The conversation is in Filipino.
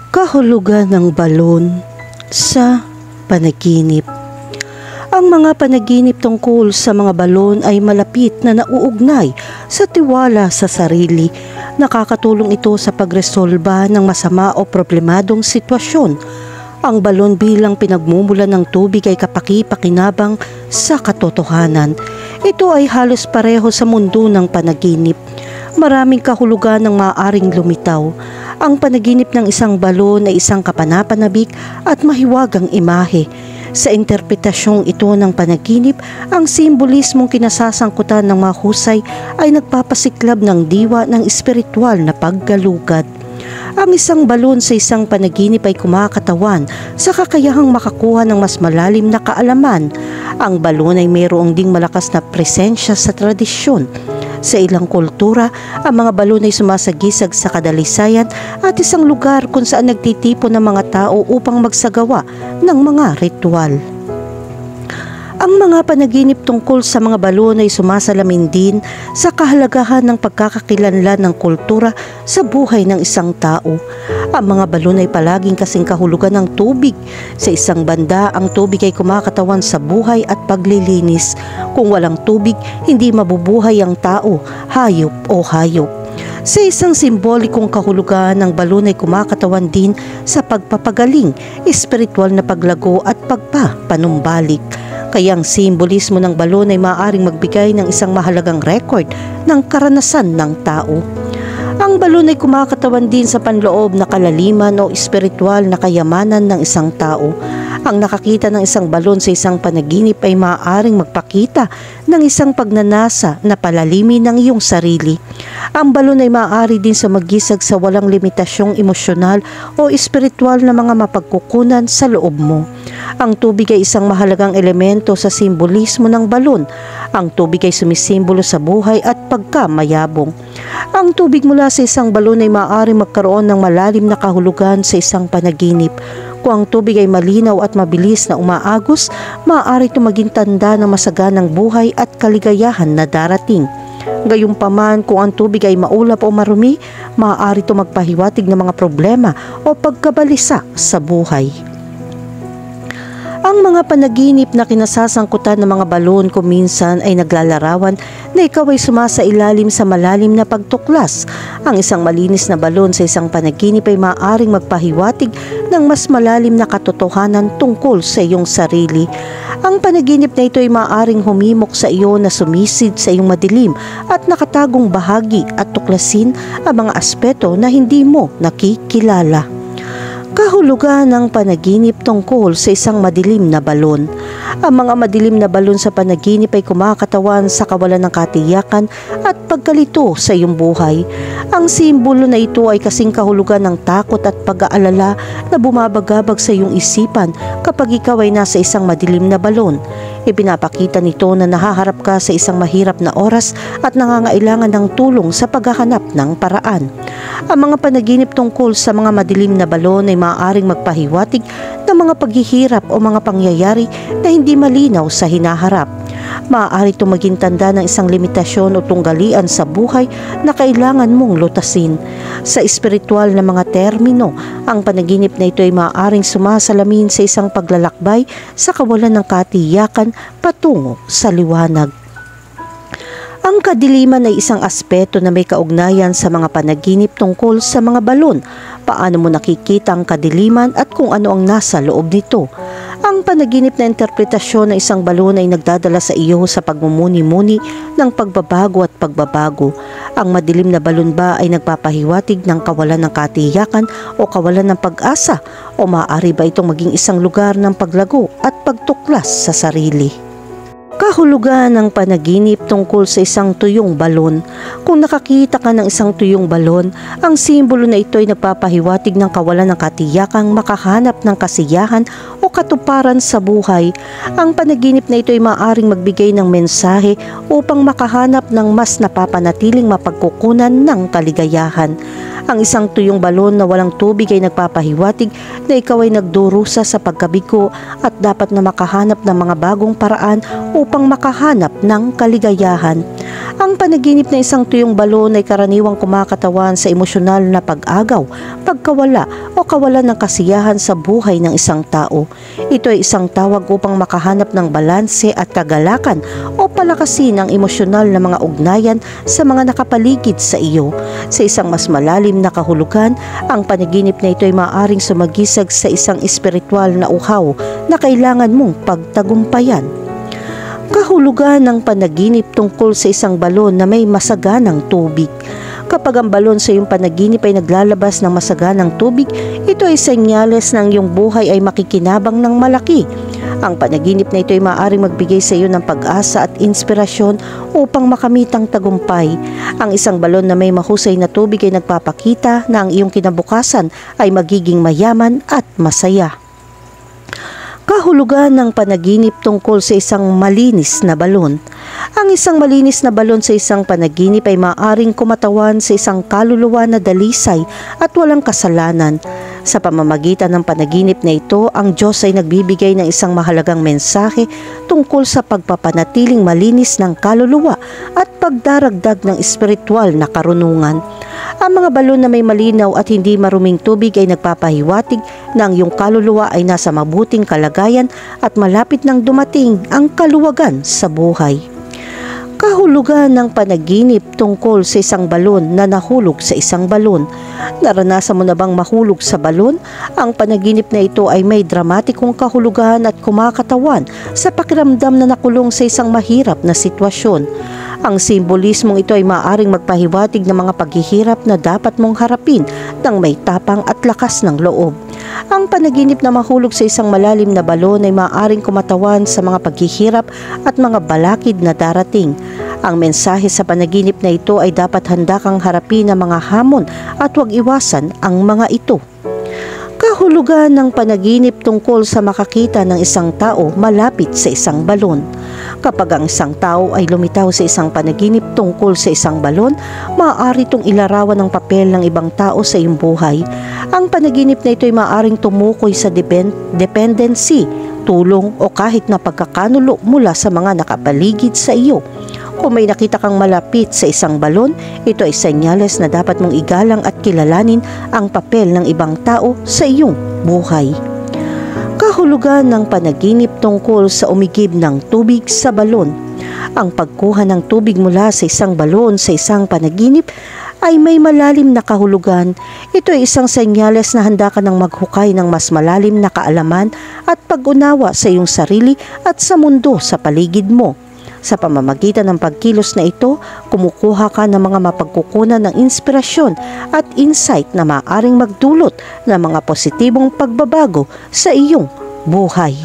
Kahulugan ng balon sa panaginip. Ang mga panaginip tungkol sa mga balon ay malapit na nauugnay sa tiwala sa sarili. Nakakatulong ito sa pagresolba ng masama o problemadong sitwasyon. Ang balon bilang pinagmumulan ng tubig ay kapaki-pakinabang sa katotohanan. Ito ay halos pareho sa mundo ng panaginip. Maraming kahulugan ng maaaring lumitaw. Ang panaginip ng isang balon ay isang kapanapanabik at mahiwagang imahe. Sa interpretasyong ito ng panaginip, ang simbolismong kinasasangkutan ng mahusay ay nagpapasiklab ng diwa ng espiritual na paggalugad. Ang isang balon sa isang panaginip ay kumakatawan sa kakayahang makakuha ng mas malalim na kaalaman. Ang balon ay mayroong ding malakas na presensya sa tradisyon. Sa ilang kultura, ang mga balon ay sumasagisag sa kadalisayan at isang lugar kung saan nagtitipon ng mga tao upang magsagawa ng mga ritual. Ang mga panaginip tungkol sa mga balon ay sumasalamin din sa kahalagahan ng pagkakakilanlan ng kultura sa buhay ng isang tao. Ang mga balon ay palaging kasing kahulugan ng tubig. Sa isang banda, ang tubig ay kumakatawan sa buhay at paglilinis. Kung walang tubig, hindi mabubuhay ang tao, hayop o hayop. Sa isang simbolikong kahulugan, ng balon ay kumakatawan din sa pagpapagaling, espiritual na paglago at pagpapanumbalik. Kaya ang simbolismo ng balon ay maaaring magbigay ng isang mahalagang record ng karanasan ng tao. Ang balon ay kumakatawan din sa panloob na kalaliman o espiritual na kayamanan ng isang tao. Ang nakakita ng isang balon sa isang panaginip ay maaaring magpakita ng isang pagnanasa na palalimin ng iyong sarili. Ang balon ay maaari din sa magisag sa walang limitasyong emosyonal o espiritual na mga mapagkukunan sa loob mo. Ang tubig ay isang mahalagang elemento sa simbolismo ng balon. Ang tubig ay sumisimbolo sa buhay at pagkamayabong. Ang tubig mula sa isang balon ay maaaring magkaroon ng malalim na kahulugan sa isang panaginip. Kung ang tubig ay malinaw at mabilis na umaagos, maaari ito maging tanda ng masaganang buhay at kaligayahan na darating. Gayunpaman, kung ang tubig ay maulap o marumi, maaari ito magpahiwatig ng mga problema o pagkabalisa sa buhay. Ang mga panaginip na kinasasangkutan ng mga balon kuminsan ay naglalarawan na ikaw ay sumasailalim sa malalim na pagtuklas. Ang isang malinis na balon sa isang panaginip ay maaaring magpahiwatig ng mas malalim na katotohanan tungkol sa iyong sarili. Ang panaginip na ito ay maaaring humimok sa iyo na sumisid sa iyong madilim at nakatagong bahagi at tuklasin ang mga aspeto na hindi mo nakikilala. Kahulugan ng panaginip tungkol sa isang madilim na balon. Ang mga madilim na balon sa panaginip ay kumakatawan sa kawalan ng katiyakan at pagkalito sa iyong buhay. Ang simbolo na ito ay kasing kahulugan ng takot at pag-aalala na bumabagabag sa iyong isipan kapag ikaw ay nasa isang madilim na balon. Ipinapakita nito na nahaharap ka sa isang mahirap na oras at nangangailangan ng tulong sa paghahanap ng paraan. Ang mga panaginip tungkol sa mga madilim na balon ay maaaring magpahiwatig ng mga paghihirap o mga pangyayari na hindi malinaw sa hinaharap. Maaari itong maging tanda ng isang limitasyon o tunggalian sa buhay na kailangan mong lutasin. Sa espiritual na mga termino, ang panaginip na ito ay maaaring sumasalamin sa isang paglalakbay sa kawalan ng katiyakan patungo sa liwanag. Ang kadiliman ay isang aspeto na may kaugnayan sa mga panaginip tungkol sa mga balon. Paano mo nakikita ang kadiliman at kung ano ang nasa loob nito? Ang panaginip na interpretasyon ng isang balon ay nagdadala sa iyo sa pagmumuni-muni ng pagbabago at pagbabago. Ang madilim na balon ba ay nagpapahiwatig ng kawalan ng katiyakan o kawalan ng pag-asa? O maaari ba itong maging isang lugar ng paglago at pagtuklas sa sarili? Kahulugan ng panaginip tungkol sa isang tuyong balon. Kung nakakita ka ng isang tuyong balon, ang simbolo na ito ay nagpapahiwatig ng kawalan ng katiyakang makahanap ng kasiyahan o katuparan sa buhay. Ang panaginip na ito ay maaaring magbigay ng mensahe upang makahanap ng mas napapanatiling mapagkukunan ng kaligayahan. Ang isang tuyong balon na walang tubig ay nagpapahiwatig na ikaw ay nagdurusa sa pagkabigo at dapat na makahanap ng mga bagong paraan upang makahanap ng kaligayahan. Ang panaginip na isang tuyong balon ay karaniwang kumakatawan sa emosyonal na pag-agaw, pagkawala o kawalan ng kasiyahan sa buhay ng isang tao. Ito ay isang tawag upang makahanap ng balanse at kagalakan o palakasin ang emosyonal na mga ugnayan sa mga nakapaligid sa iyo. Sa isang mas malalim na kahulugan, ang panaginip na ito ay maaaring sumagisag sa isang espiritual na uhaw na kailangan mong pagtagumpayan. Kahulugan ng panaginip tungkol sa isang balon na may masaganang tubig. Kapag ang balon sa iyong panaginip ay naglalabas ng masaganang tubig, ito ay senyales ng iyong buhay ay makikinabang ng malaki. Ang panaginip na ito ay maaaring magbigay sa iyo ng pag-asa at inspirasyon upang makamit ang tagumpay. Ang isang balon na may mahusay na tubig ay nagpapakita na ang iyong kinabukasan ay magiging mayaman at masaya. Kahulugan ng panaginip tungkol sa isang malinis na balon. Ang isang malinis na balon sa isang panaginip ay maaaring kumatawan sa isang kaluluwa na dalisay at walang kasalanan. Sa pamamagitan ng panaginip na ito, ang Diyos ay nagbibigay ng isang mahalagang mensahe tungkol sa pagpapanatiling malinis ng kaluluwa at pagdaragdag ng espiritual na karunungan. Ang mga balon na may malinaw at hindi maruming tubig ay nagpapahiwatig na ang iyong kaluluwa ay nasa mabuting kalagayan at malapit nang dumating ang kaluwagan sa buhay. Kahulugan ng panaginip tungkol sa isang balon na nahulog sa isang balon. Naranasan mo na bang mahulog sa balon? Ang panaginip na ito ay may dramatikong kahulugan at kumakatawan sa pakiramdam na nakulong sa isang mahirap na sitwasyon. Ang simbolismong ito ay maaaring magpahiwatig ng mga paghihirap na dapat mong harapin ng may tapang at lakas ng loob. Ang panaginip na mahulog sa isang malalim na balon ay maaaring kumatawan sa mga paghihirap at mga balakid na darating. Ang mensahe sa panaginip na ito ay dapat handa kang harapin ang mga hamon at huwag iwasan ang mga ito. Kahulugan ng panaginip tungkol sa makakita ng isang tao malapit sa isang balon. Kapag ang isang tao ay lumitaw sa isang panaginip tungkol sa isang balon, maaari itong ilarawan ng papel ng ibang tao sa iyong buhay. Ang panaginip na ito ay maaaring tumukoy sa dependency, tulong o kahit na pagkakanulo mula sa mga nakapaligid sa iyo. Kung may nakita kang malapit sa isang balon, ito ay senyales na dapat mong igalang at kilalanin ang papel ng ibang tao sa iyong buhay. Kahulugan ng panaginip tungkol sa umigib ng tubig sa balon. Ang pagkuha ng tubig mula sa isang balon sa isang panaginip ay may malalim na kahulugan. Ito ay isang senyales na handa ka ng maghukay ng mas malalim na kaalaman at pag-unawa sa iyong sarili at sa mundo sa paligid mo. Sa pamamagitan ng pagkilos na ito, kumukuha ka ng mga mapagkukunan ng inspirasyon at insight na maaaring magdulot ng mga positibong pagbabago sa iyong buhay.